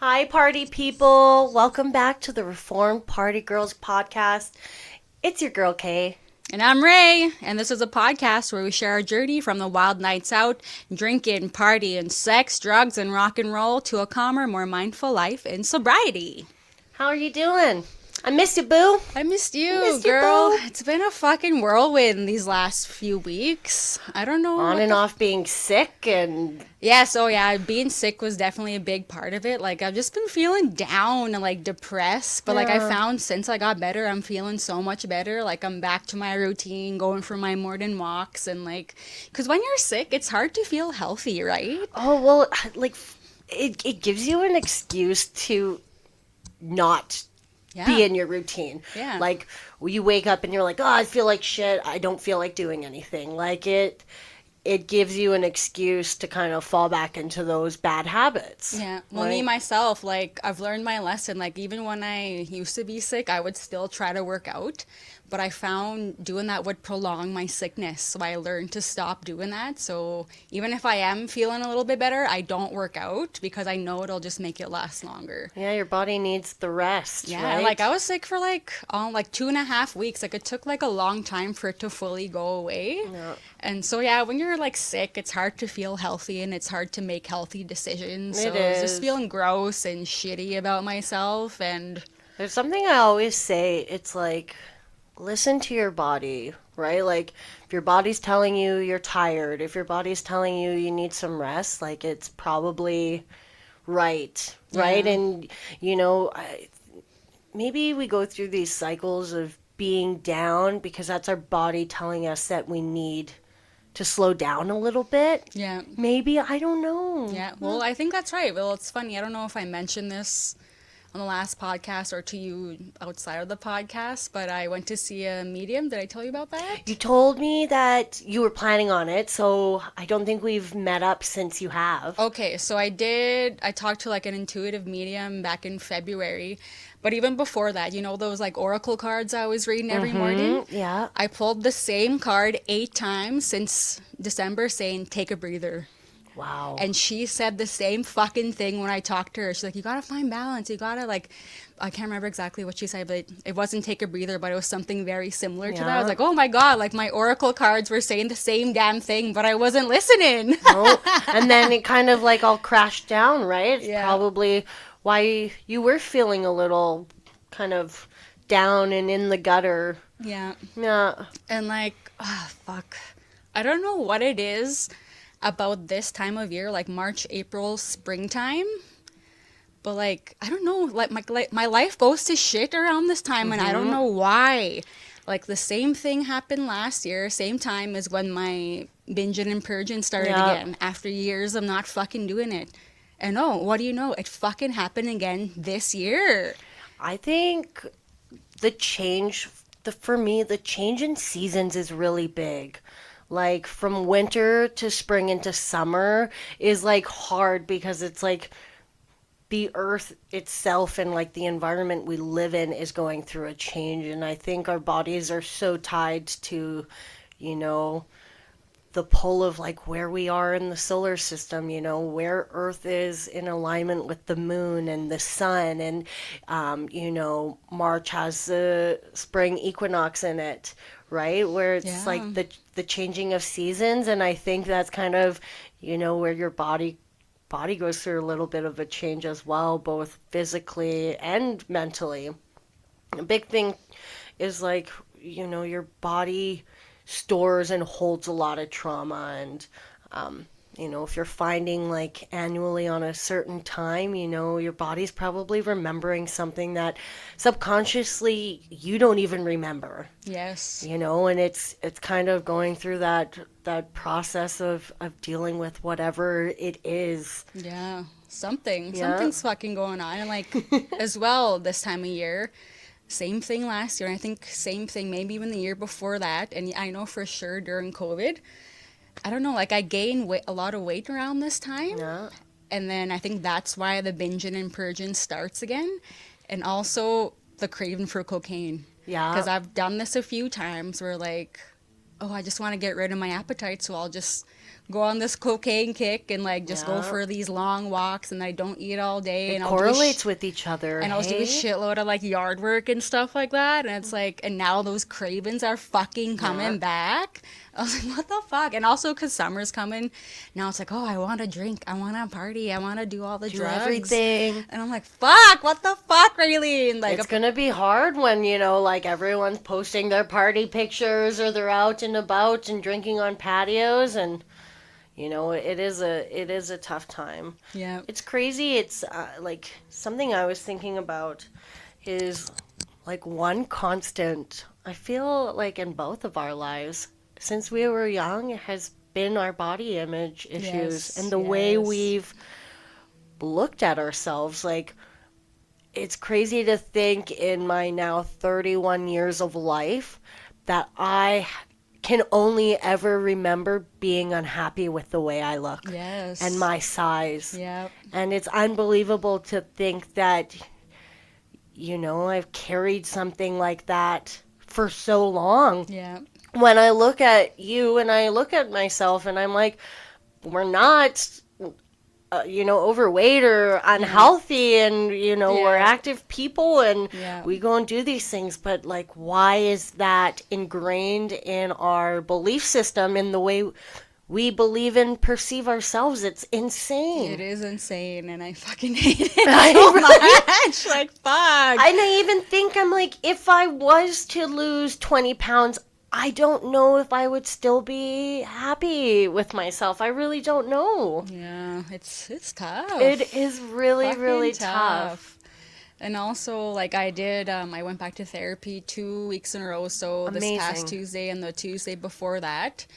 Hi, party people. Welcome back to the Reformed Party Girls podcast. It's your girl, Kay. And I'm Ray, and this is a podcast where we share our journey from the wild nights out, drinking, partying, sex, drugs, and rock and roll to a calmer, more mindful life in sobriety. How are you doing? I missed you, boo. I missed you, Missed you, girl. boo. It's been a fucking whirlwind these last few weeks. I don't know. On and off being sick and... Yeah, being sick was definitely a big part of it. Like, I've just been feeling down and, like, depressed. But, like, I found since I got better, I'm feeling so much better. Like, I'm back to my routine, going for my morning walks. And, like, because when you're sick, it's hard to feel healthy, right? Oh, well, like, it gives you an excuse to not be in your routine. Yeah. Like, you wake up and you're like, oh, I feel like shit. I don't feel like doing anything. Like, it gives you an excuse to kind of fall back into those bad habits. Yeah. Well, right? me, myself, like, I've learned my lesson. Like, even when I used to be sick, I would still try to work out. But I found doing that would prolong my sickness. So I learned to stop doing that. So even if I am feeling a little bit better, I don't work out because I know it'll just make it last longer. Yeah, your body needs the rest, Yeah, right? like I was sick for like 2.5 weeks. Like it took like a long time for it to fully go away. Yeah. And so yeah, when you're like sick, it's hard to feel healthy and it's hard to make healthy decisions. So It I was just is. feeling gross and shitty about myself. And There's something I always say, it's like, listen to your body, right? Like, if your body's telling you you're tired, if your body's telling you you need some rest, like, it's probably right? Yeah. And, maybe we go through these cycles of being down because that's our body telling us that we need to slow down a little bit. yeah. Maybe, I don't know. Yeah, well, I think that's right. Well, it's funny. I don't know if I mentioned this on the last podcast or to you outside of the podcast, but I went to see a medium. Did I tell you about that? You told me that you were planning on it, so I don't think we've met up since you have. Okay, so I did. I talked to like an intuitive medium back in February, but even before that, you know those like oracle cards I was reading every morning? Yeah. I pulled the same card 8 times since December saying, take a breather. Wow. And she said the same fucking thing when I talked to her. She's like, you gotta find balance. You gotta like, I can't remember exactly what she said, but it wasn't take a breather, but it was something very similar to that. I was Yeah. like, oh my God, like my oracle cards were saying the same damn thing, but I wasn't listening. No. And then it kind of like all crashed down, right? It's Yeah. probably why you were feeling a little kind of down and in the gutter. Yeah. Yeah. And like, fuck. I don't know what it is about this time of year, like March, April, springtime. But like, I don't know, like my life goes to shit around this time and I don't know why. Like the same thing happened last year, same time as when my binging and purging started Yeah. again after years of not fucking doing it. And oh, what do you know? It fucking happened again this year. I think for me, the change in seasons is really big. Like from winter to spring into summer is like hard because it's like the earth itself and like the environment we live in is going through a change. And I think our bodies are so tied to, the pull of like where we are in the solar system, where Earth is in alignment with the moon and the sun. And, March has the spring equinox in it, right? Where it's Yeah. like the changing of seasons. And I think that's kind of, where your body goes through a little bit of a change as well, both physically and mentally. A big thing is like, your body stores and holds a lot of trauma. And, if you're finding like annually on a certain time, your body's probably remembering something that subconsciously you don't even remember. Yes. And it's kind of going through that process of dealing with whatever it is. Yeah, something's fucking going on. And like, as well, this time of year, same thing last year. And I think same thing, maybe even the year before that. And I know for sure during COVID, I don't know, like I gained a lot of weight around this time. Yeah. And then I think that's why the binging and purging starts again. And also the craving for cocaine. Yeah. Because I've done this a few times where like, oh, I just want to get rid of my appetite, so I'll just go on this cocaine kick and like just go Yeah. for these long walks, and I don't eat all day, It and correlates with each other, I'll do a hey? shitload of like yard work and stuff like that, and it's like, and now those cravings are fucking coming Yeah. back. I was like, what the fuck? And also because summer's coming, now it's like, oh, I want to drink, I want to party, I want to do all the Do drugs, everything. and I'm like, fuck, what the fuck, Raylene? Like, It's gonna be hard when, like everyone's posting their party pictures or they're out and about and drinking on patios, and it is a tough time. yeah, It's crazy. It's like something I was thinking about is like one constant. I feel like in both of our lives since we were young has been our body image issues yes, and the way yes, we've looked at ourselves. Like it's crazy to think in my now 31 years of life that I can only ever remember being unhappy with the way I look yes, and my size. yeah, And it's unbelievable to think that, I've carried something like that for so long. yeah, When I look at you and I look at myself and I'm like, we're not overweight or unhealthy, and we're yeah, active people and yeah. we go and do these things, but like why is that ingrained in our belief system in the way we believe and perceive ourselves? It's insane. It is insane, and I fucking hate it I so really- much. Like, fuck. and I even think I'm like, if I was to lose 20 pounds, I don't know if I would still be happy with myself. I really don't know. Yeah, it's tough. It is really, Fucking really tough. And also, like I went back to therapy 2 weeks in a row. So this Amazing. past Tuesday and the Tuesday before that,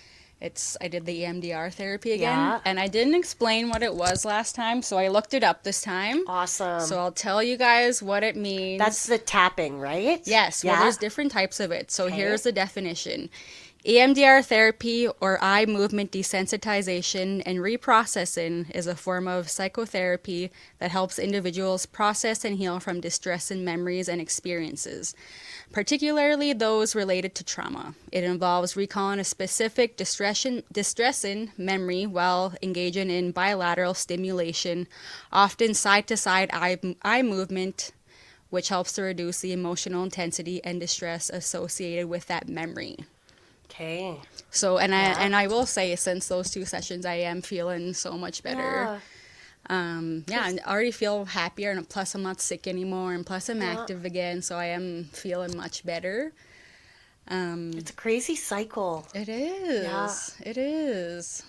I did the EMDR therapy again. Yeah. And I didn't explain what it was last time, so I looked it up this time. Awesome. So I'll tell you guys what it means. That's the tapping, right? Yes, well, Yeah. there's different types of it. So Okay. here's the definition. EMDR therapy, or eye movement desensitization and reprocessing, is a form of psychotherapy that helps individuals process and heal from distress in memories and experiences, particularly those related to trauma. It involves recalling a specific distressing memory while engaging in bilateral stimulation, often side-to-side eye movement, which helps to reduce the emotional intensity and distress associated with that memory. Okay. So, and I will say, since those 2 sessions, I am feeling so much better. Yeah. And I already feel happier, and plus I'm not sick anymore, and plus I'm active again, so I am feeling much better. It's a crazy cycle. It is. Yeah. It is.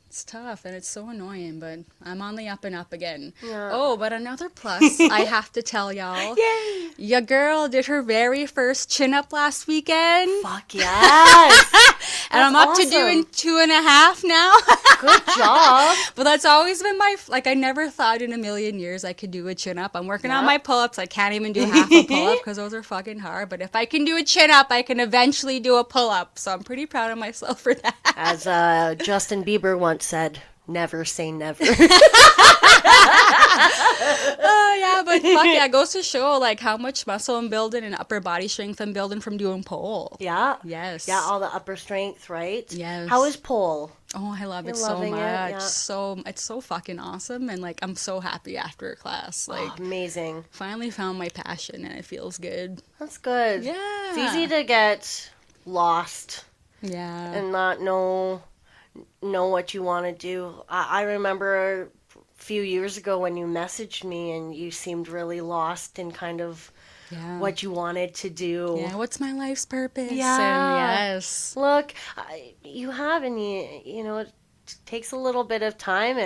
It's tough, and it's so annoying, but I'm on the up and up again. Yeah. Oh, but another plus, I have to tell y'all. Yay! Your girl did her very first chin-up last weekend. Fuck yes! And I'm up to doing 2.5 now. Good job. But that's always been I never thought in a million years I could do a chin-up. I'm working on Yeah. my pull-ups. I can't even do half a pull-up because those are fucking hard. But if I can do a chin-up, I can eventually do a pull-up. So I'm pretty proud of myself for that. As Justin Bieber once said, never say never. Oh, yeah, but fuck yeah, it goes to show, like, how much muscle I'm building and upper body strength I'm building from doing pole. Yeah. Yes. Yeah, all the upper strength, right? Yes. How is pole? Oh, I love You're it so loving much. it, yeah. It's so fucking awesome, and like I'm so happy after a class. Like Oh, amazing. finally found my passion, and it feels good. That's good. Yeah. It's easy to get lost Yeah. and not know what you want to do. I remember a few years ago when you messaged me and you seemed really lost in kind of Yeah. what you wanted to do. Yeah, what's my life's purpose? Yeah. And yes. Look, you have, and it takes a little bit of time,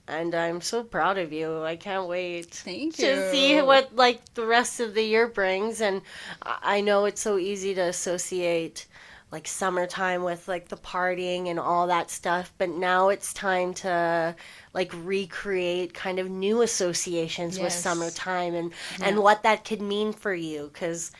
and I'm so proud of you. I can't wait Thank to you. see what like the rest of the year brings. And I know it's so easy to associate like summertime with like the partying and all that stuff, but now it's time to like recreate kind of new associations with Yes. summertime and Yeah. what that could mean for you, because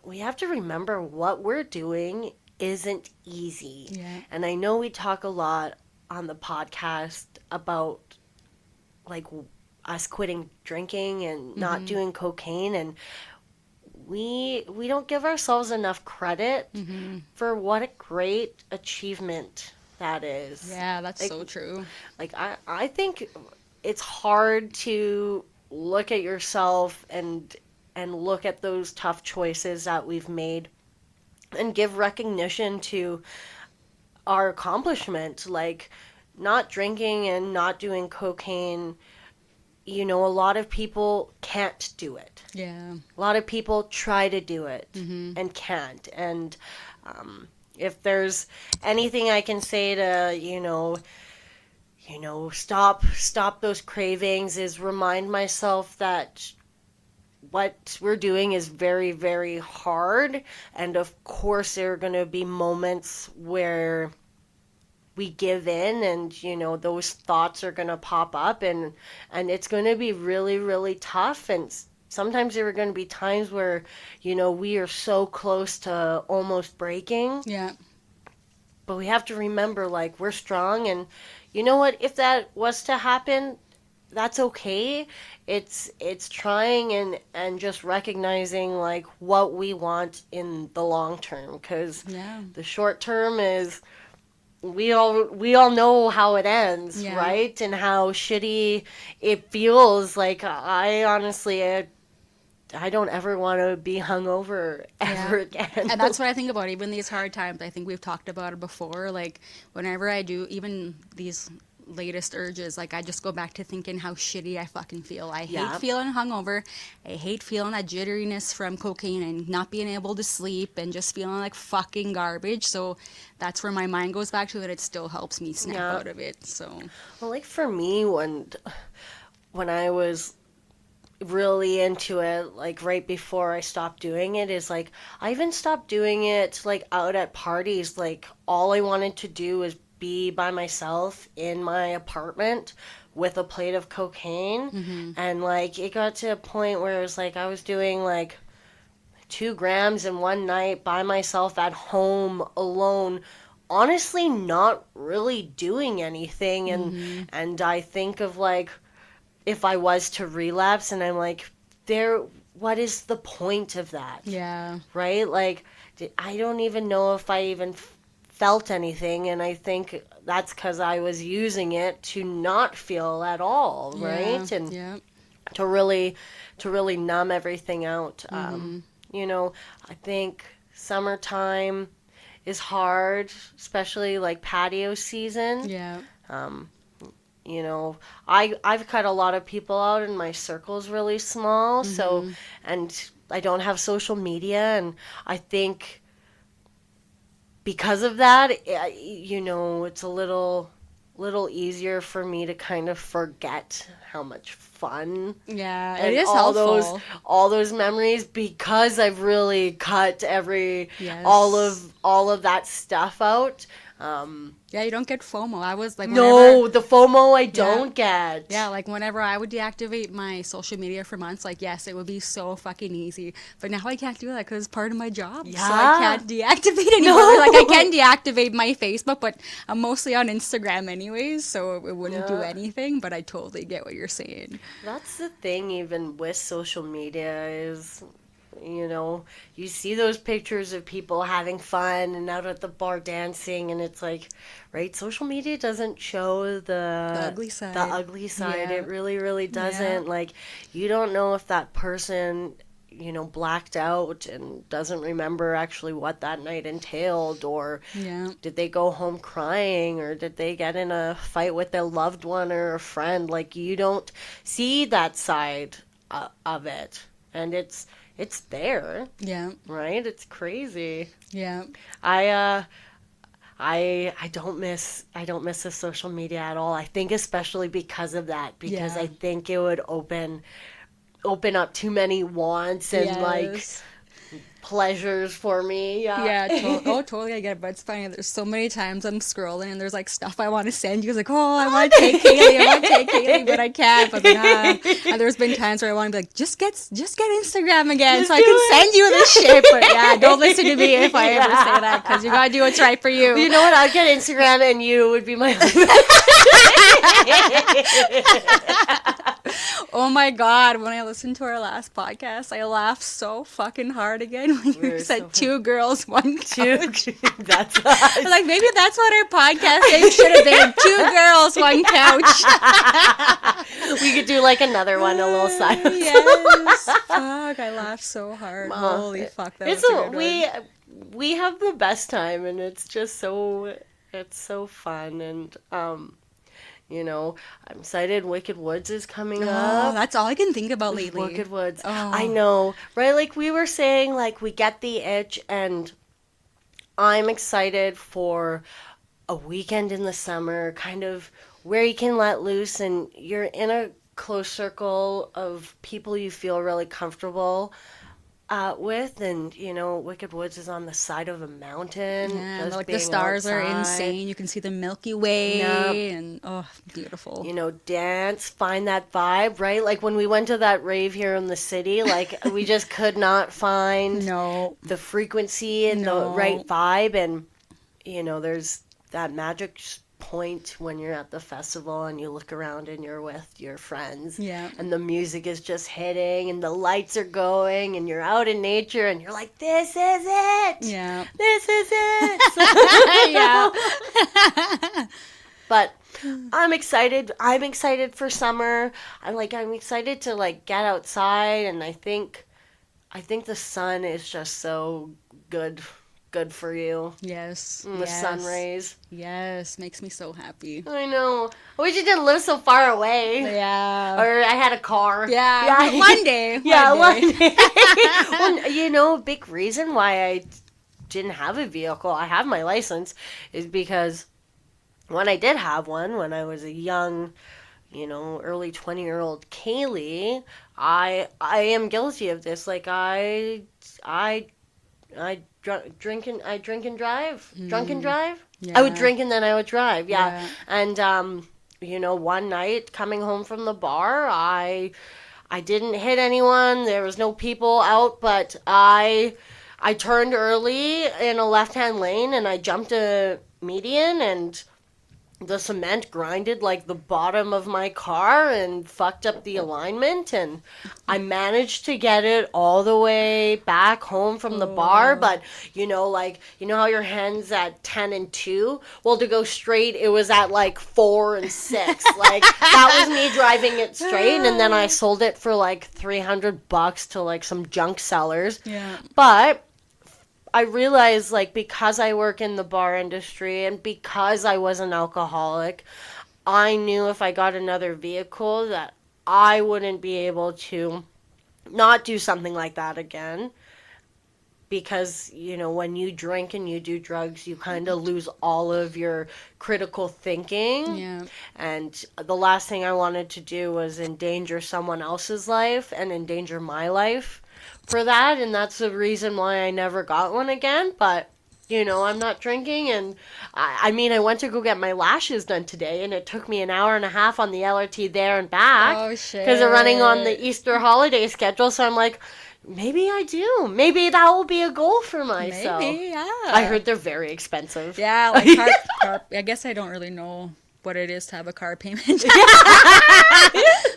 we have to remember what we're doing isn't easy. Yeah. And I know we talk a lot on the podcast about like us quitting drinking and not doing cocaine, and we don't give ourselves enough credit Mm-hmm. for what a great achievement that is. Yeah, that's Like so true. I think it's hard to look at yourself and look at those tough choices that we've made and give recognition to our accomplishment, like not drinking and not doing cocaine. A lot of people can't do it. Yeah. A lot of people try to do it Mm-hmm. and can't. And if there's anything I can say to, stop those cravings, is remind myself that what we're doing is very, very hard. And of course, there are going to be moments where we give in, and those thoughts are going to pop up, and it's going to be really, really tough. And sometimes there are going to be times where we are so close to almost breaking, Yeah. but we have to remember, like, we're strong. And you know what, if that was to happen, that's okay. It's trying and just recognizing, like, what we want in the long term, because Yeah. the short term is, we all know how it ends, Yeah. right? And how shitty it feels. Like, I honestly, I don't ever want to be hungover Yeah. ever again. And that's what I think about even these hard times. I think we've talked about it before. Like, whenever I do even these latest urges, like, I just go back to thinking how shitty I fucking feel. I hate Yeah. feeling hungover. I hate feeling that jitteriness from cocaine and not being able to sleep and just feeling like fucking garbage. So that's where my mind goes back to it. It still helps me snap Yeah. out of it. So Well, like, for me, when I was really into it, like, right before I stopped doing it, is like, I even stopped doing it, like, out at parties. Like, all I wanted to do was be by myself in my apartment with a plate of cocaine. And, like, it got to a point where it was like I was doing, like, 2 grams in one night by myself at home alone, honestly not really doing anything. And I think of, like, if I was to relapse, and I'm like, what is the point of that? yeah. Right? Like, I don't even know if I even felt anything, and I think that's because I was using it to not feel at all, right? Yeah. And Yeah. to really numb everything out. Mm-hmm. I think summertime is hard, especially like patio season. Yeah. Um, I've cut a lot of people out, and my circle's really small. So, Mm-hmm. and I don't have social media, and I think because of that, it's a little easier for me to kind of forget how much fun Yeah. It and is all helpful. those memories, because I've really cut Yes. all of that stuff out. Yeah, you don't get FOMO. I was like, No, whenever, the FOMO I don't get. yeah, like whenever I would deactivate my social media for months, like, yes, it would be so fucking easy. But now I can't do that because it's part of my job. So I Yeah. can't deactivate anymore. No. Like, I can deactivate my Facebook, but I'm mostly on Instagram anyways, so it wouldn't do Yeah. anything. But I totally get what you're saying. That's the thing, even with social media, is, you see those pictures of people having fun and out at the bar dancing, and it's like, right, social media doesn't show The ugly side. the ugly side. Yeah. It really, really doesn't. Yeah. Like, you don't know if that person, blacked out and doesn't remember actually what that night entailed, or Yeah. did they go home crying, or did they get in a fight with their loved one or a friend? Like, you don't see that side of it, and it's there, Yeah. right? It's crazy. Yeah. I don't miss the social media at all. I think especially because of that, because Yeah. I think it would open up too many wants, and like, Yes. pleasures for me. Yeah, totally. I get it, but it's funny. There's so many times I'm scrolling and there's like stuff I want to send you. It's like, oh, I want to take Kaylee, but I can't. But and there's been times where I want to be like, just get Instagram again, Just so I can do it. send you this shit. But yeah, don't listen to me if I ever say that, because you gotta do what's right for you. You know what? I'd get Instagram and you would be my husband. Oh my god, when I listened to our last podcast, I laughed so fucking hard again when you said two girls, one couch. That's us. Like, maybe that's what our podcast name should have been. Two girls, one couch. We could do like another one, a little side. Yes. Fuck, I laughed so hard. Holy fuck, that was a good one. We have the best time, and it's just so fun, and you know, I'm excited. Wicked Woods is coming up. That's all I can think about lately. Wicked Woods. Oh. I know, right? Like we were saying, like we get the itch, and I'm excited for a weekend in the summer, kind of where you can let loose, and you're in a close circle of people you feel really comfortable with, and you know, Wicked Woods is on the side of a mountain. Yeah, like the stars are insane. You can see the Milky Way, and beautiful. You know, dance, find that vibe, right? Like when we went to that rave here in the city, like we just could not find the frequency and the right vibe, and you know, there's that magic point when you're at the festival and you look around and you're with your friends, and the music is just hitting and the lights are going and you're out in nature and you're like, this is it, this is it. But I'm excited for summer. I'm excited to like get outside, and I think the sun is just so good for you. Yes. The sun rays. Yes, makes me so happy. I know. I wish you didn't live so far away. Yeah. Or I had a car. Yeah. One day. One day. Well, you know, a big reason why I didn't have a vehicle, I have my license, is because when I did have one, when I was a young, you know, early 20-year-old Kaylee, I am guilty of this. Like I drink and drive. Drunk and drive? Yeah. I would drink and then I would drive. Yeah. And you know, one night coming home from the bar, I didn't hit anyone. There was no people out, but I turned early in a left-hand lane and I jumped a median, and the cement grinded like the bottom of my car and fucked up the alignment, and I managed to get it all the way back home from the bar. But you know, like, you know how your hand's at 10 and 2? Well, to go straight, it was at like 4 and 6. Like, that was me driving it straight, and then I sold it for like $300 to like some junk sellers. Yeah. But I realized, like, because I work in the bar industry and because I was an alcoholic, I knew if I got another vehicle that I wouldn't be able to not do something like that again. Because, you know, when you drink and you do drugs, you kind of lose all of your critical thinking. Yeah. And the last thing I wanted to do was endanger someone else's life and endanger my life for that, and that's the reason why I never got one again. But you know, I'm not drinking, and I mean, I went to go get my lashes done today, and it took me an hour and a half on the LRT there and back. Oh shit! Because they're running on the Easter holiday schedule, so I'm like, maybe I do. Maybe that will be a goal for myself. Maybe, yeah. I heard they're very expensive. Yeah, like car I guess I don't really know what it is to have a car payment.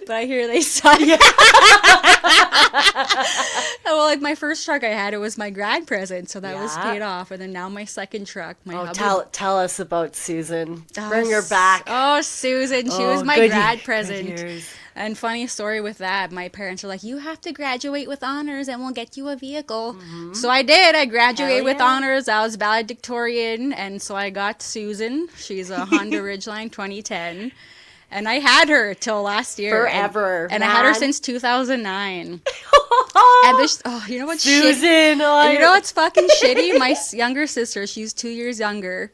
But I hear they suck. Yeah. Well, like my first truck I had, it was my grad present, so that was paid off. And then now my second truck, my hubby. Tell us about Susan. Bring her back. Oh, Susan, she was my grad present. And funny story with that, my parents were like, you have to graduate with honors and we'll get you a vehicle. Mm-hmm. So I did. I graduated with honors. I was valedictorian, and so I got Susan. She's a Honda Ridgeline 2010. And I had her till last year. Forever. And I had her since 2009. And you know what's Susan, you know what's fucking shitty? My younger sister, she's 2 years younger.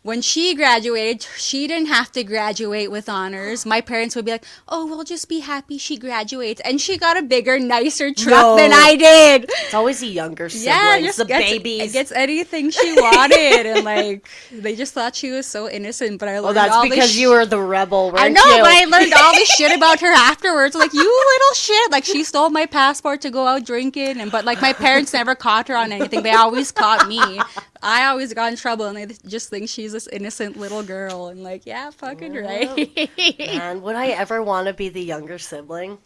when she graduated, she didn't have to graduate with honors. My parents would be like, "Oh, we'll just be happy she graduates." And she got a bigger, nicer truck than I did. It's always the younger Yeah, siblings, the babies. gets anything she wanted, and like they just thought she was so innocent. But I learned that's all because you were the rebel, weren't I know, you? but I learned all this shit about her afterwards. Like, you little shit. Like, she stole my passport to go out drinking, but like my parents never caught her on anything. They always caught me. I always got in trouble, and they just think she's this innocent little girl. And like, yeah, fucking right. Man, would I ever want to be the younger sibling?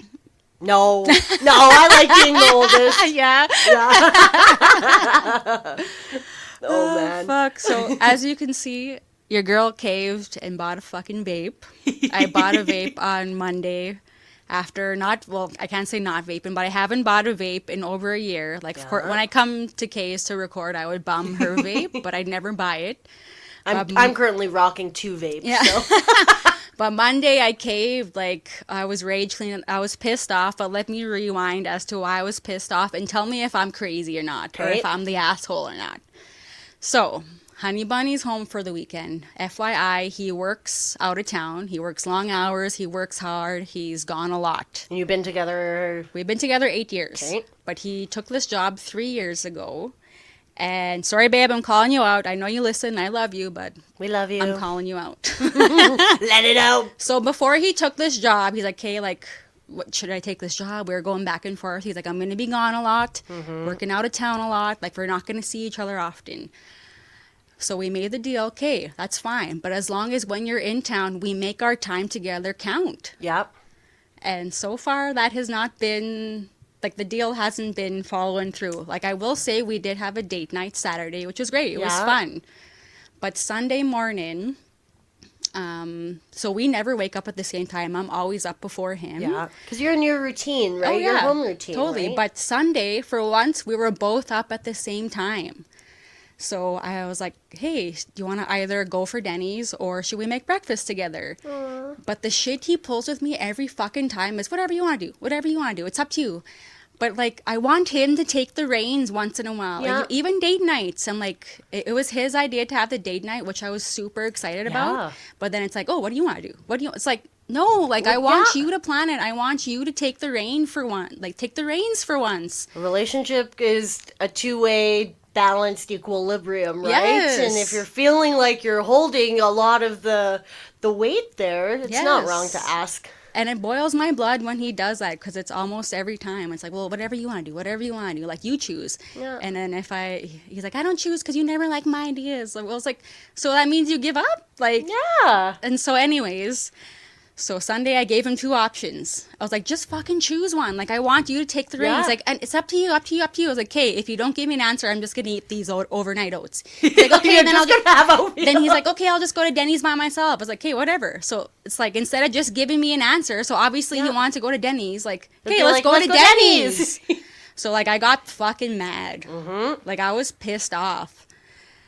No, I like being the oldest. Yeah. Oh man. Fuck. So as you can see, your girl caved and bought a fucking vape. I bought a vape on Monday. After I can't say not vaping, but I haven't bought a vape in over a year. Like, of course, when I come to Kay's to record, I would bum her vape, but I'd never buy it. I'm currently rocking 2 vapes. Yeah. So. But Monday I caved, like I was rage cleaning. I was pissed off, but let me rewind as to why I was pissed off and tell me if I'm crazy or not, or if I'm the asshole or not. So, Honey Bunny's home for the weekend. FYI, he works out of town. He works long hours. He works hard. He's gone a lot. You've been together? We've been together 8 years. Okay. But he took this job 3 years ago. And sorry, babe, I'm calling you out. I know you listen. I love you, but We love you. I'm calling you out. Let it out. So before he took this job, he's like, "Hey, like, what should I take this job?" We were going back and forth. He's like, "I'm going to be gone a lot, working out of town a lot. Like, we're not going to see each other often." So we made the deal. Okay, that's fine. But as long as when you're in town, we make our time together count. Yep. And so far, that has not been, like, the deal hasn't been following through. Like, I will say we did have a date night Saturday, which was great. It was fun. But Sunday morning, so we never wake up at the same time. I'm always up before him. Yeah. Because you're in your routine, right? Oh, yeah. Your home routine. Totally. Right? But Sunday, for once, we were both up at the same time. So I was like, "Hey, do you want to either go for Denny's or should we make breakfast together?" But the shit he pulls with me every fucking time is whatever you want to do. Whatever you want to do. It's up to you. But, like, I want him to take the reins once in a while. Yeah. Like, even date nights. And, like, it was his idea to have the date night, which I was super excited about. But then it's like, "Oh, what do you want to do? What do you..." It's like, no, like, I want you to plan it. I want you to take the rein for once. Like, take the reins for once. A relationship is a two-way balanced equilibrium, right? Yes. And if you're feeling like you're holding a lot of the weight there, it's not wrong to ask. And it boils my blood when he does that, because it's almost every time. It's like, "Well, whatever you want to do, whatever you want to do. Like, you choose." Yeah. And then he's like, "I don't choose because you never like my ideas." Like, well, it's like, so that means you give up? Like, Yeah. and so anyways, so Sunday I gave him 2 options. I was like, "Just fucking choose one. Like, I want you to take the reins." Yeah. Like, and it's up to you, up to you, up to you. I was like, "Okay, if you don't give me an answer, I'm just going to eat these overnight oats." He's like, "Okay," and then then he's like, "Okay, I'll just go to Denny's by myself." I was like, "Okay, whatever." So it's like, instead of just giving me an answer, so obviously he wanted to go to Denny's, like, "Okay, let's go to Denny's." So, like, I got fucking mad. Like, I was pissed off.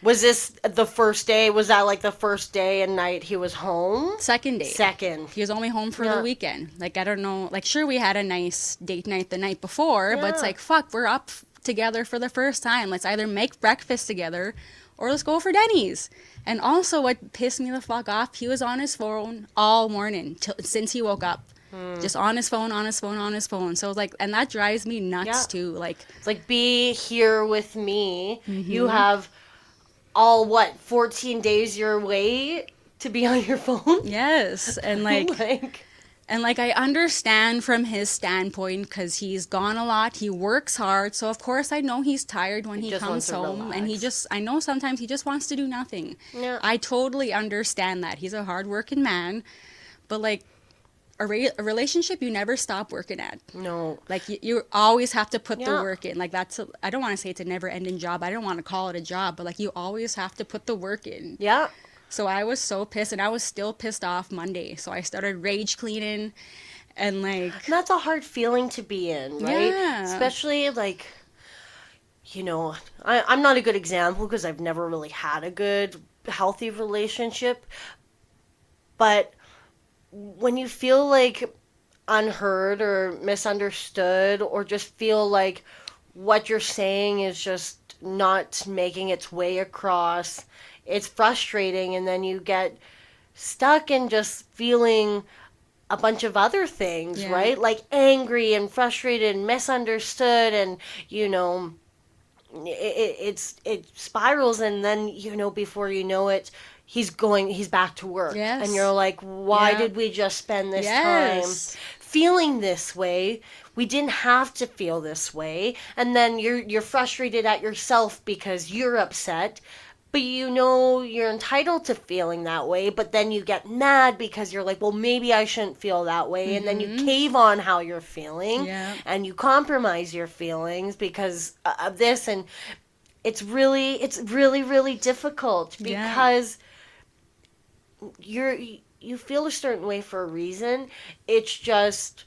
Was this the first day? Was that like the first day and night he was home? Second date. Second. He was only home for the weekend. Like, I don't know. Like, sure, we had a nice date night the night before, but it's like, fuck, we're up together for the first time. Let's either make breakfast together or let's go for Denny's. And also, what pissed me the fuck off, he was on his phone all morning since he woke up. Just on his phone, on his phone, on his phone. So, like, and that drives me nuts too. Like, it's like, be here with me. You have all 14 days your way to be on your phone? Yes. And like and like, I understand from his standpoint, because he's gone a lot, he works hard, so of course I know he's tired when he comes home, and I know sometimes he just wants to do nothing. I totally understand that. He's a hard-working man, but like, a relationship you never stop working at. No. Like, you always have to put the work in. Like, I don't want to say it's a never-ending job. I don't want to call it a job, but like, you always have to put the work in. Yeah. So I was so pissed, and I was still pissed off Monday. So I started rage cleaning, and like... And that's a hard feeling to be in, right? Yeah. Especially, like, you know, I'm not a good example because I've never really had a good, healthy relationship. But when you feel like unheard or misunderstood, or just feel like what you're saying is just not making its way across, it's frustrating, and then you get stuck in just feeling a bunch of other things, Yeah. right? Like angry and frustrated and misunderstood, and you know, it spirals, and then you know, before you know it, he's back to work, and Yes. you're like, why Yeah. did we just spend this time Yes. feeling this way? We didn't have to feel this way. And then you're frustrated at yourself because you're upset, but you know you're entitled to feeling that way, but then you get mad because you're like, well, maybe I shouldn't feel that way, and then you cave on how you're feeling, Yeah. and you compromise your feelings because of this. And it's really difficult Yeah. because you feel a certain way for a reason. It's just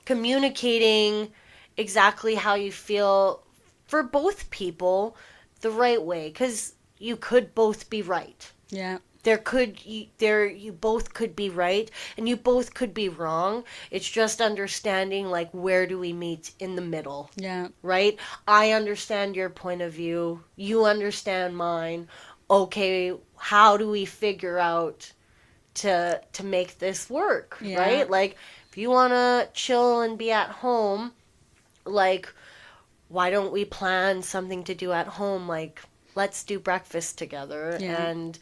communicating exactly how you feel for both people the right way, because you could both be right. Yeah. You both could be right, and you both could be wrong. It's just understanding, like, where do we meet in the middle, Yeah. right? I understand your point of view, you understand mine. Okay, how do we figure out to make this work, Yeah. right? Like, if you want to chill and be at home, like, why don't we plan something to do at home? Like, let's do breakfast together, Yeah. and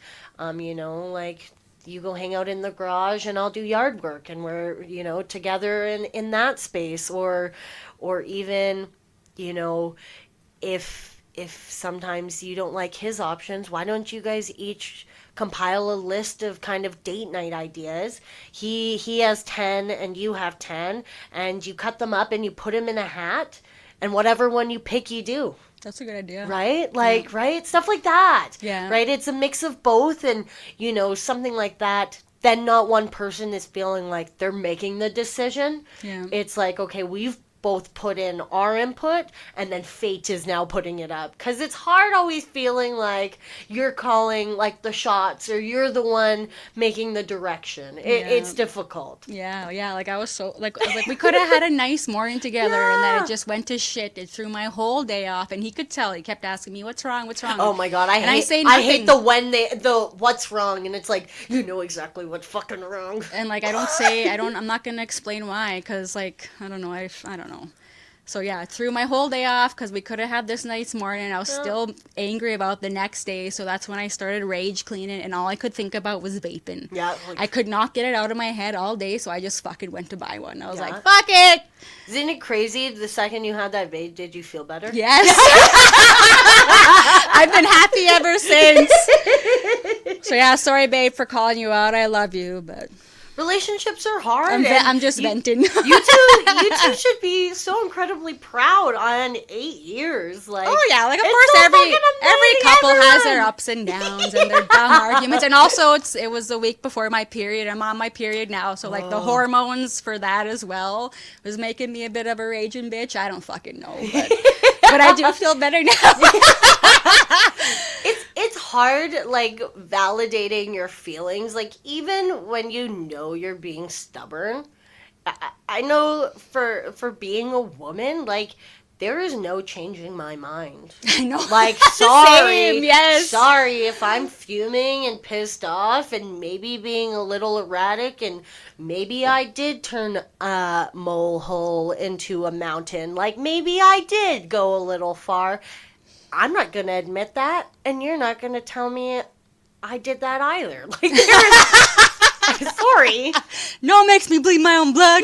you know, like, you go hang out in the garage and I'll do yard work, and we're, you know, together in that space. Or even, you know, if sometimes you don't like his options, why don't you guys each compile a list of kind of date night ideas? He has 10 and you have 10, and you cut them up and you put them in a hat, and whatever one you pick, you do. That's a good idea. Right? Like, right? Stuff like that. Yeah. Right? It's a mix of both, and, you know, something like that. Then not one person is feeling like they're making the decision. Yeah. It's like, okay, we've both put in our input, and then fate is now putting it up. Because it's hard always feeling like you're calling, like, the shots, or you're the one making the direction. It's difficult. Yeah, yeah. Like I was so like we could have had a nice morning together, and then it just went to shit. It threw my whole day off, and he could tell. He kept asking me, "What's wrong? What's wrong?" Oh my god, And I say I hate nothing. the what's wrong, and it's like, you know exactly what's fucking wrong. And like I'm not gonna explain why, because like I don't know. I don't know. So yeah, it threw my whole day off because we could have had this nice morning. I was still angry about the next day, so that's when I started rage cleaning, and all I could think about was vaping. Yeah, like, I could not get it out of my head all day, so I just fucking went to buy one. I was Yeah. like, fuck it! isn't it crazy? The second you had that vape, did you feel better? Yes! I've been happy ever since. So yeah, sorry babe for calling you out. I love you, but Relationships are hard. I'm just venting. You two should be so incredibly proud on 8 years. Like, Oh yeah, like of it's course so every fucking amazing, couple has their everyone. ups and downs and their dumb arguments, and also it was the week before my period. I'm on my period now, so like the hormones for that as well was making me a bit of a raging bitch. I don't fucking know, but I do feel better now. It's hard, like, validating your feelings. Like, even when you know you're being stubborn, I know for being a woman, like, there is no changing my mind. I know. Like, sorry. Same, yes. Sorry if I'm fuming and pissed off and maybe being a little erratic, and maybe I did turn a molehill into a mountain. Like, maybe I did go a little far. I'm not going to admit that, and you're not going to tell me I did that either. Like, there's... sorry. No, it makes me bleed my own blood.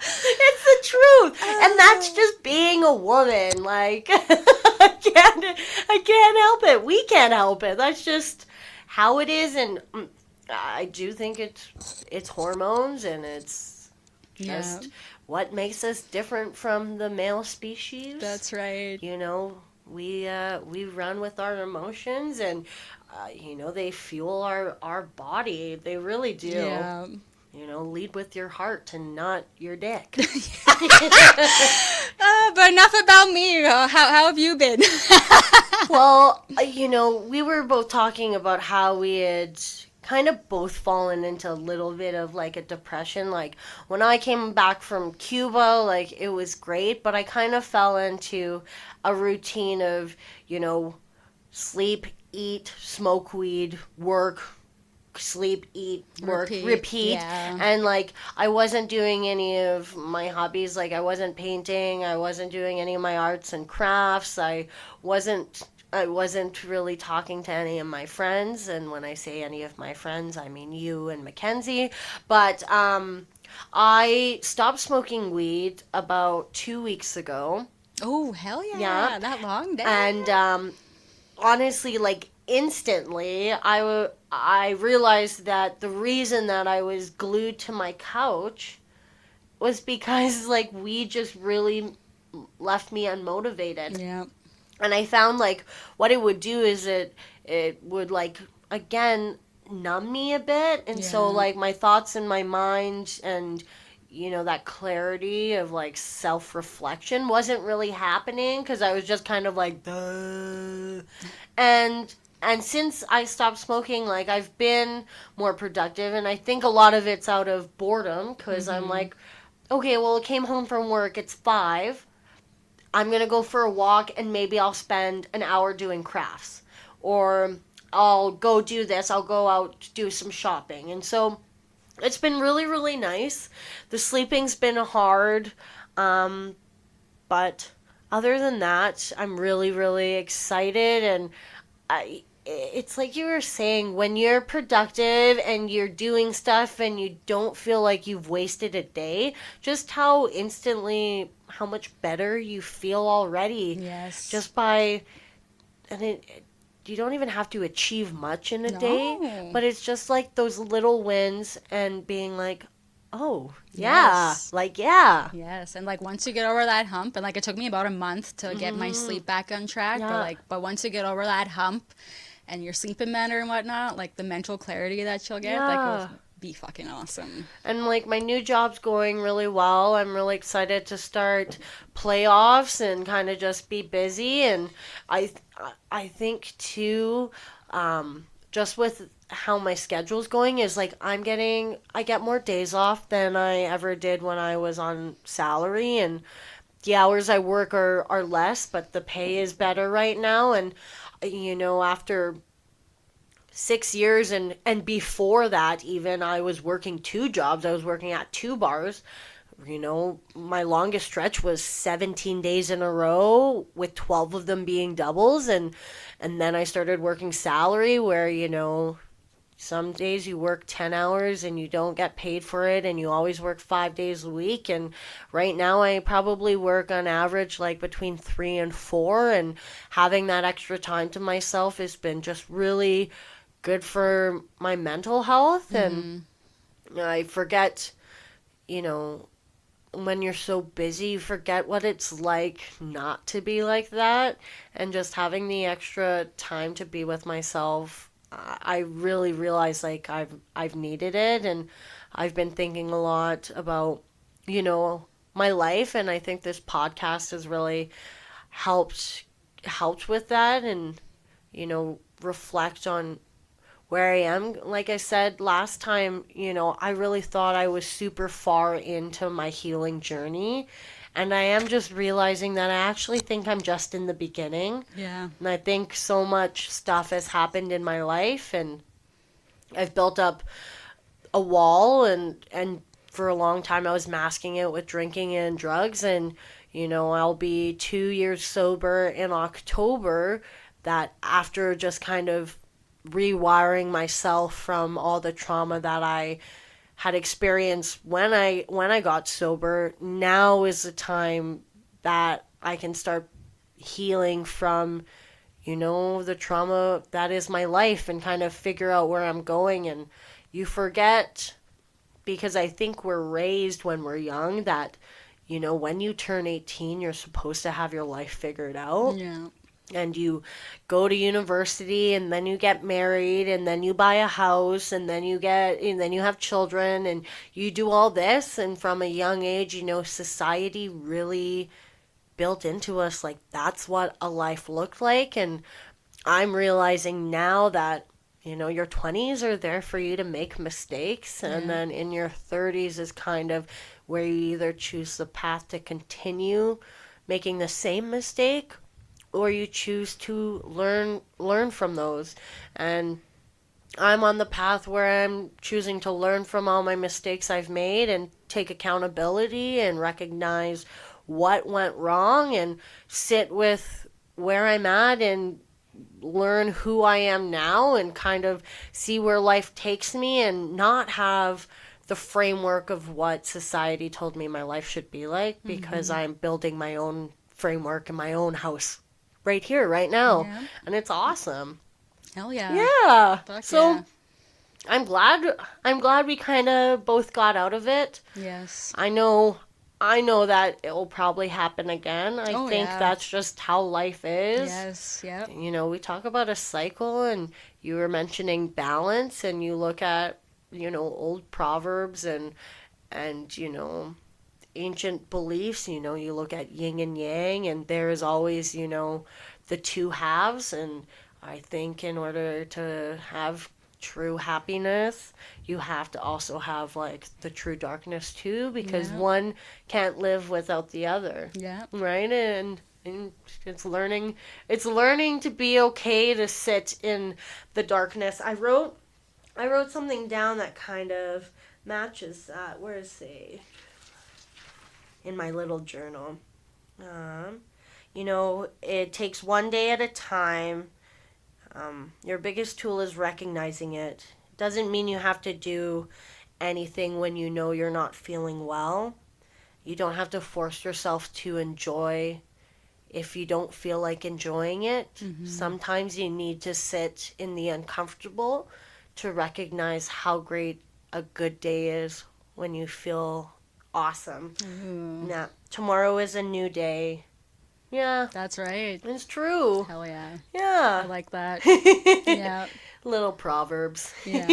It's the truth. And that's just being a woman. Like, I can't help it. We can't help it. That's just how it is. And I do think it's hormones, and it's just what makes us different from the male species. That's right. You know, we run with our emotions, and you know, they fuel our body. They really do. Yeah. You know, lead with your heart and not your dick. But enough about me. How have you been? Well, you know, we were both talking about how we had kind of both fallen into a little bit of like a depression. Like when I came back from Cuba, like it was great, but I kind of fell into a routine of, you know, sleep, eat, smoke weed, work, sleep, eat, work, Repeat. repeat. Yeah. And like I wasn't doing any of my hobbies. Like I wasn't painting, I wasn't doing any of my arts and crafts. I wasn't really talking to any of my friends, and when I say any of my friends, I mean you and Mackenzie. But I stopped smoking weed about 2 weeks ago. Oh, hell Yeah, yeah. That long? and Damn. honestly, like instantly, I realized that the reason that I was glued to my couch was because like weed just really left me unmotivated. Yeah. And I found like what it would do is it would like again numb me a bit, and so Yeah. like my thoughts in my mind and that clarity of like self-reflection wasn't really happening because I was just kind of like duh. And since I stopped smoking, like I've been more productive, and I think a lot of it's out of boredom because I'm Mm-hmm. like, okay, well, I came home from work, it's 5. I'm going to go for a walk and maybe I'll spend an hour doing crafts. Or I'll go do this, I'll go out do some shopping. And so it's been really, really nice. The sleeping's been hard. Um, but other than that, I'm really, really excited. And it's like you were saying, when you're productive and you're doing stuff and you don't feel like you've wasted a day, just how much better you feel already Yes. just by, and you don't even have to achieve much in a day, No. but it's just like those little wins and being like, oh, yeah, Yes. like, yeah. Yes, and like once you get over that hump, and like it took me about a month to get my Hmm. sleep back on track, Yeah. but once you get over that hump and you're sleeping better and whatnot, like the mental clarity that you'll get, like will Yeah. be fucking awesome. And like my new job's going really well. I'm really excited to start playoffs and kind of just be busy. And I I think too, just with how my schedule's going is like I get more days off than I ever did when I was on salary, and the hours I work are less, but the pay is better right now. And after 6 years and before that, even I was working 2 jobs. I was working at 2 bars. My longest stretch was 17 days in a row, with 12 of them being doubles. And then I started working salary, where some days you work 10 hours and you don't get paid for it, and you always work 5 days a week. And right now I probably work on average like between 3 and 4, and having that extra time to myself has been just really good for my mental health. And Mm-hmm. I forget, you know, when you're so busy, you forget what it's like not to be like that. And just having the extra time to be with myself, I really realize like I've needed it. And I've been thinking a lot about, you know, my life, and I think this podcast has really helped helped with that. And reflect on where I am. Like I said last time, I really thought I was super far into my healing journey. And I am just realizing that I actually think I'm just in the beginning. Yeah. And I think so much stuff has happened in my life, and I've built up a wall, and for a long time I was masking it with drinking and drugs. And I'll be 2 years sober in October. That after just kind of rewiring myself from all the trauma that I had experienced when I got sober, now is the time that I can start healing from the trauma that is my life, and kind of figure out where I'm going. And you forget, because I think we're raised when we're young that when you turn 18 you're supposed to have your life figured out, Yeah. and you go to university, and then you get married, and then you buy a house, and then you have children, and you do all this. And from a young age, society really built into us like that's what a life looked like. And I'm realizing now that your 20s are there for you to make mistakes, and Yeah. then in your 30s is kind of where you either choose the path to continue making the same mistake, or you choose to learn from those. And I'm on the path where I'm choosing to learn from all my mistakes I've made and take accountability and recognize what went wrong and sit with where I'm at and learn who I am now and kind of see where life takes me and not have the framework of what society told me my life should be like, because Mm-hmm. I'm building my own framework in my own house right here, right now. Yeah. And it's awesome. Hell yeah. Yeah. Fuck So yeah. I'm glad we kind of both got out of it. Yes. I know that it will probably happen again. I Oh think yeah. that's just how life is. Yes. Yep. We talk about a cycle, and you were mentioning balance, and you look at, old proverbs and ancient beliefs. You look at yin and yang, and there is always, the two halves. And I think in order to have true happiness, you have to also have like the true darkness too, because Yeah. one can't live without the other, Yeah. right? And it's learning to be okay to sit in the darkness. I wrote something down that kind of matches that. Where is it? In my little journal. It takes one day at a time. Your biggest tool is recognizing it. Doesn't mean you have to do anything when you know you're not feeling well. You don't have to force yourself to enjoy if you don't feel like enjoying it. Mm-hmm. Sometimes you need to sit in the uncomfortable to recognize how great a good day is when you feel awesome. Ooh. Now, tomorrow is a new day. Yeah, That's right. it's true. Hell yeah. I Yeah. like that. Yeah. Little proverbs. Yeah.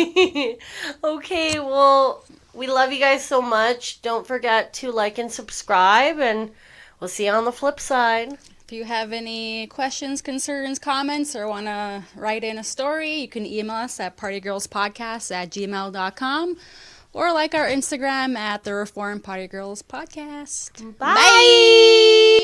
Okay, well, we love you guys so much. Don't forget to like and subscribe, and we'll see you on the flip side. If you have any questions, concerns, comments, or want to write in a story, you can email us at partygirlspodcast@gmail.com or like our Instagram at the Reformed Party Girls Podcast. Bye.